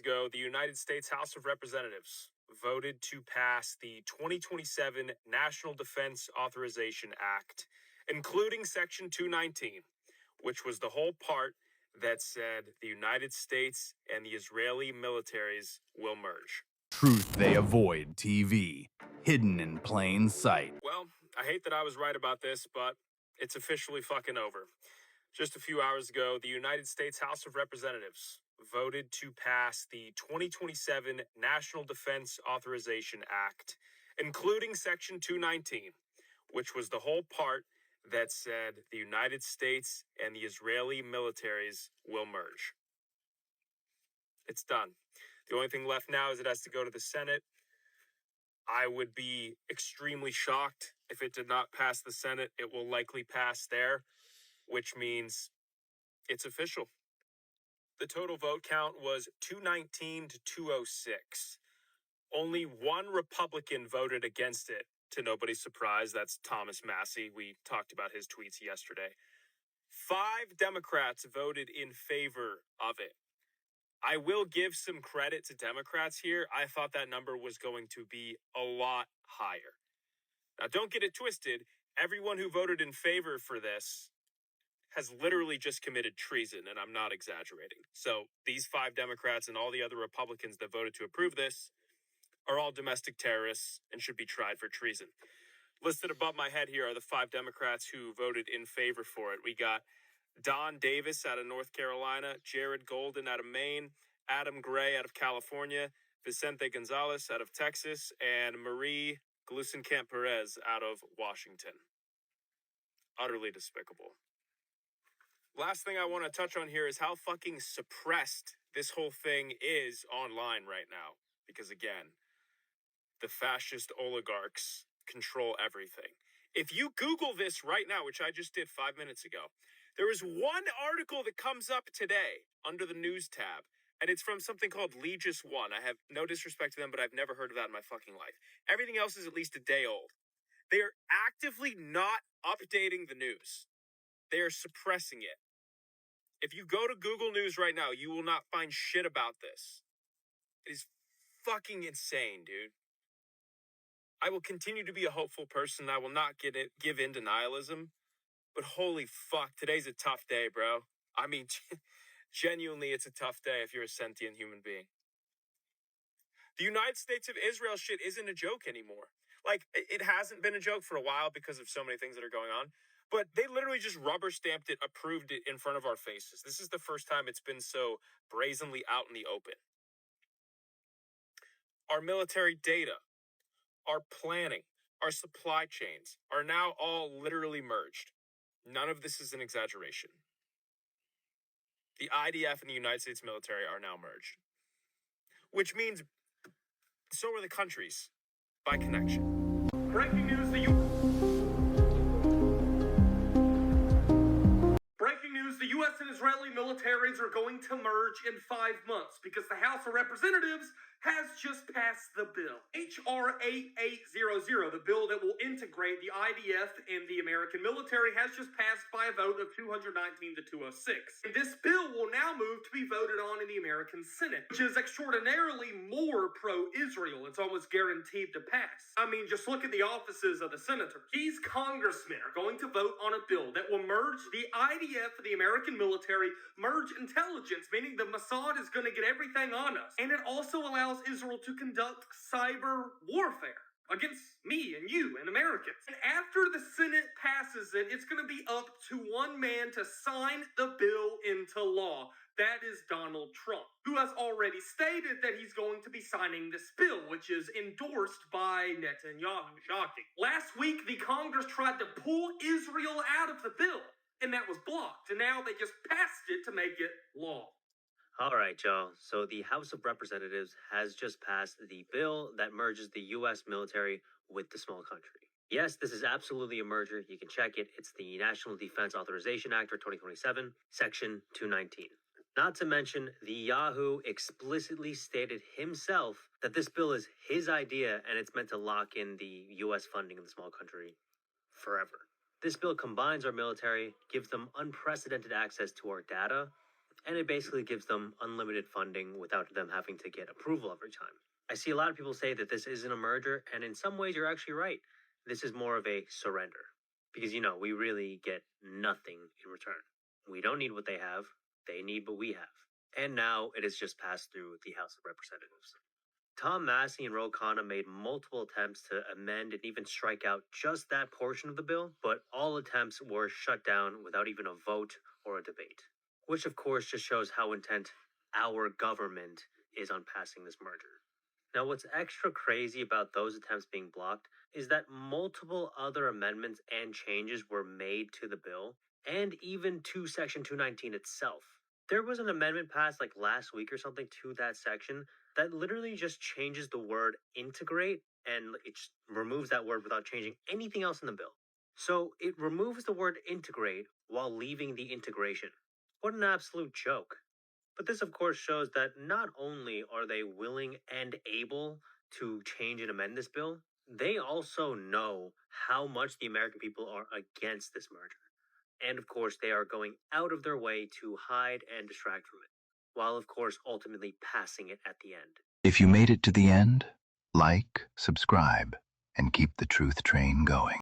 Ago, the United States House of Representatives voted to pass the 2027 National Defense Authorization Act, including Section 219, which was the whole part that said the United States and the Israeli militaries will merge. Truth They Avoid TV, hidden in plain sight. Well, I hate that I was right about this, but it's officially fucking over. Just a few hours ago, the United States House of Representatives voted to pass the 2027 National Defense Authorization Act, including Section 219, which was the whole part that said the United States and the Israeli militaries will merge. It's done. The only thing left now is it has to go to the Senate. I would be extremely shocked if it did not pass the Senate. It will likely pass there, which means it's official. The total vote count was 219 to 206. Only one Republican voted against it, to nobody's surprise. That's Thomas Massey. We talked about his tweets yesterday. 5 Democrats voted in favor of it. I will give some credit to Democrats here. I thought that number was going to be a lot higher. Now, don't get it twisted. Everyone who voted in favor for this has literally just committed treason, and I'm not exaggerating. So these 5 Democrats and all the other Republicans that voted to approve this are all domestic terrorists and should be tried for treason. Listed above my head here are the 5 Democrats who voted in favor for it. We got Don Davis out of North Carolina, Jared Golden out of Maine, Adam Gray out of California, Vicente Gonzalez out of Texas, and Marie Gluesenkamp Perez out of Washington. Utterly despicable. Last thing I want to touch on here is how fucking suppressed this whole thing is online right now. Because again, the fascist oligarchs control everything. If you Google this right now, which I just did 5 minutes ago, there is one article that comes up today under the news tab, and it's from something called Legis One. I have no disrespect to them, but I've never heard of that in my fucking life. Everything else is at least a day old. They are actively not updating the news. They are suppressing it. If you go to Google News right now, you will not find shit about this. It is fucking insane, dude. I will continue to be a hopeful person. I will not give in to nihilism. But holy fuck, today's a tough day, bro. I mean, genuinely, it's a tough day if you're a sentient human being. The United States of Israel shit isn't a joke anymore. Like, it hasn't been a joke for a while because of so many things that are going on. But they literally just rubber stamped it, approved it in front of our faces. This is the first time it's been so brazenly out in the open. Our military data, our planning, our supply chains are now all literally merged. None of this is an exaggeration. The IDF and the United States military are now merged. Which means so are the countries, by connection. Breaking news, the U.S. and Israeli militaries are going to merge in 5 months because the House of Representatives has just passed the bill. H.R. 8800, the bill that will integrate the IDF and the American military, has just passed by a vote of 219 to 206. And this bill will now move to be voted on in the American Senate, which is extraordinarily more pro-Israel. It's almost guaranteed to pass. I mean, just look at the offices of the senators. These congressmen are going to vote on a bill that will merge the IDF and the American military, merge intelligence, meaning the Mossad is going to get everything on us. And it also allows Israel to conduct cyber warfare against me and you and Americans. And after the Senate passes it, it's going to be up to one man to sign the bill into law. That is Donald Trump, who has already stated that he's going to be signing this bill, which is endorsed by Netanyahu. Shocking. Last week, the Congress tried to pull Israel out of the bill, and that was blocked. And now they just passed it to make it law. All right, y'all. So the House of Representatives has just passed the bill that merges the U.S. military with the small country. Yes, this is absolutely a merger. You can check it. It's the National Defense Authorization Act for 2027, Section 219. Not to mention, the Yahoo explicitly stated himself that this bill is his idea and it's meant to lock in the U.S. funding of the small country forever. This bill combines our military, gives them unprecedented access to our data, and it basically gives them unlimited funding without them having to get approval every time. I see a lot of people say that this isn't a merger, and in some ways you're actually right. This is more of a surrender. Because, we really get nothing in return. We don't need what they have, they need what we have. And now it has just passed through the House of Representatives. Tom Massey and Ro Khanna made multiple attempts to amend and even strike out just that portion of the bill, but all attempts were shut down without even a vote or a debate. Which, of course, just shows how intent our government is on passing this merger. Now, what's extra crazy about those attempts being blocked is that multiple other amendments and changes were made to the bill, and even to Section 219 itself. There was an amendment passed like last week or something to that section that literally just changes the word integrate, and it just removes that word without changing anything else in the bill. So it removes the word integrate while leaving the integration. What an absolute joke. But this, of course, shows that not only are they willing and able to change and amend this bill, they also know how much the American people are against this merger. And, of course, they are going out of their way to hide and distract from it, while, of course, ultimately passing it at the end. If you made it to the end, like, subscribe, and keep the truth train going.